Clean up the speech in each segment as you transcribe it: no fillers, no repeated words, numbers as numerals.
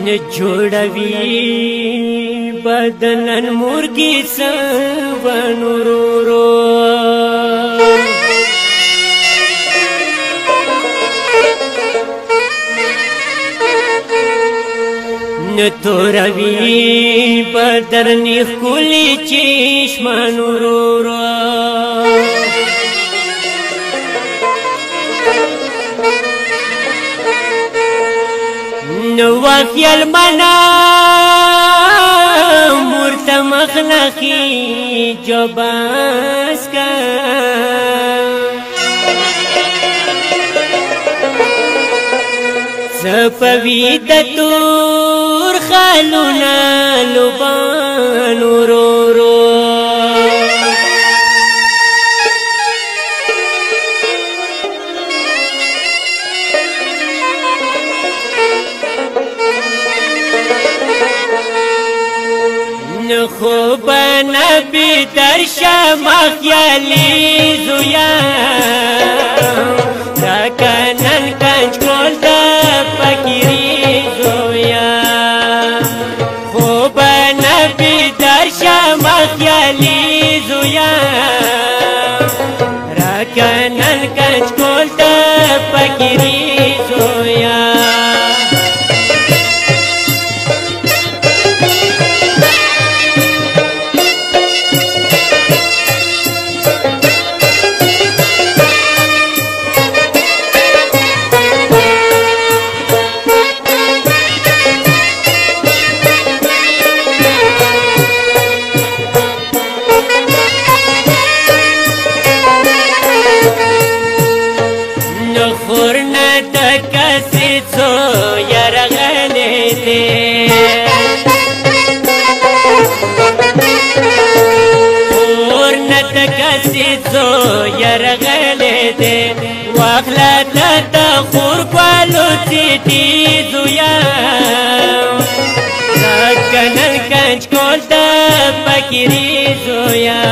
نه جوړوي بدنن مرګي سبنورو نه توروي بدرني خولي چشمنورو نو وخیل منا مرت مخلقی جباس کا سپوی تور خالونا لبانو رو رو خوب نبی درشا مخیالی زویا راکنن کنج کل دا فکری زویا خوب نبی درشا مخیالی زویا راکنن کنج کل دا فکری زویا يرغلي دي واخلت تخور قالو تيتي زويا سكن الكنج كل فكري زويا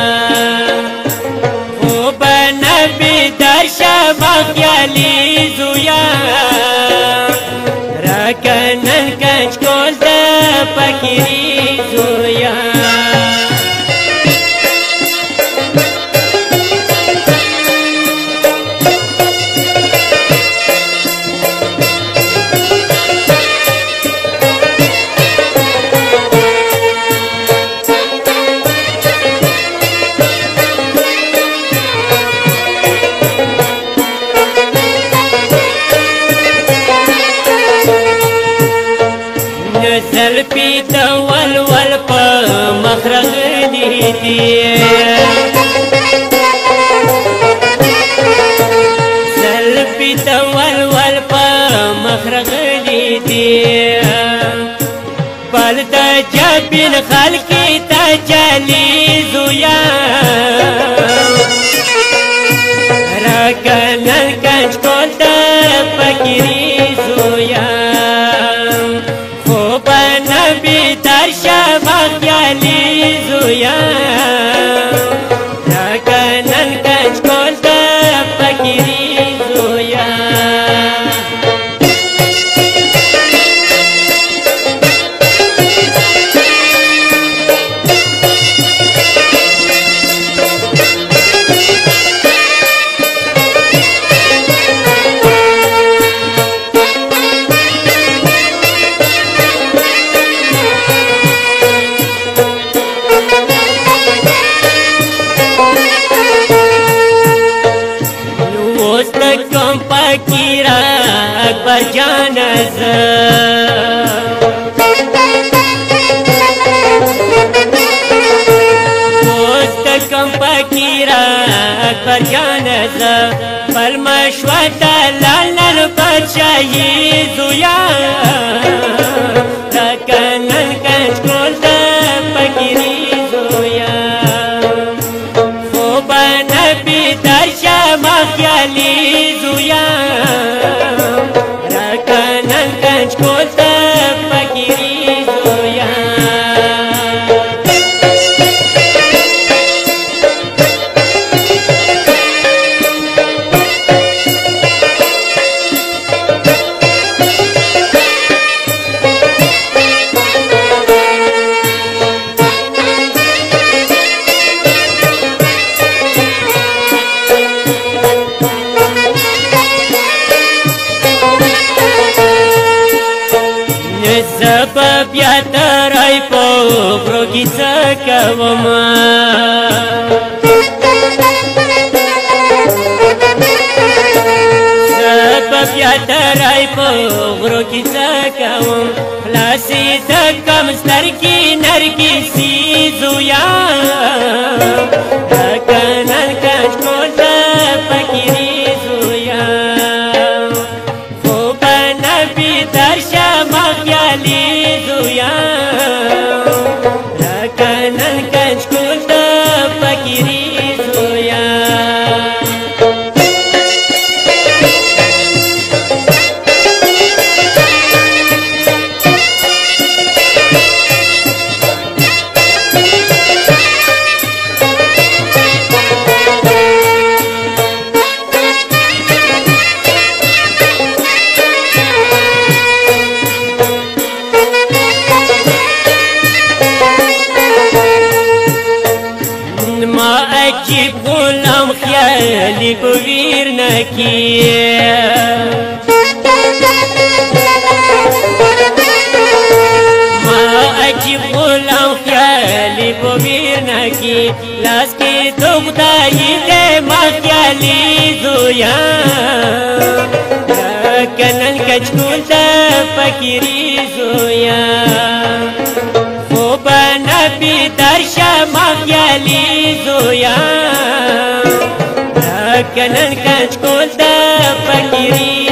وبنا بدرشا مخيالي زويا ركن الكنج كل فكري زويا سلپی تول ول پا مخرغ دیتی سلپی تول ول پا مخرغ دیتی بلد جبین خلقی تا جلی زویا راکنن کنج کل دا فکری زویا درشا مخیالی زویا راکنن کنج کل دا فکری زویا فکیرا اکبر جانز مستکم فکیرا اکبر جانز بل مشوتا لالن بچائی زویا راکنن کنج کل دا فکری زویا خوب نبی درشا مخیالی زویا راکنن کنج کل دا فکری زویا غرو کې څه کوم زه به بیا ترای په غرو کې څه کوم خلاصې د کم سترګې نرګسي زویم لکه نن کچکول د فقیري زویم خو به نه بیدار شم خیالي زویم لکه نن کچکول د فقیري زویم عجیب غلام خیالی بویر نکیه ما عجیب غلام خیالی بویر نکی لاس کی تو خدایی دے ما خیالی زویم کنن کچکول دا فقیری زویم خوبا نبی در شما خیالی زویم کنن کچکول دا فقیری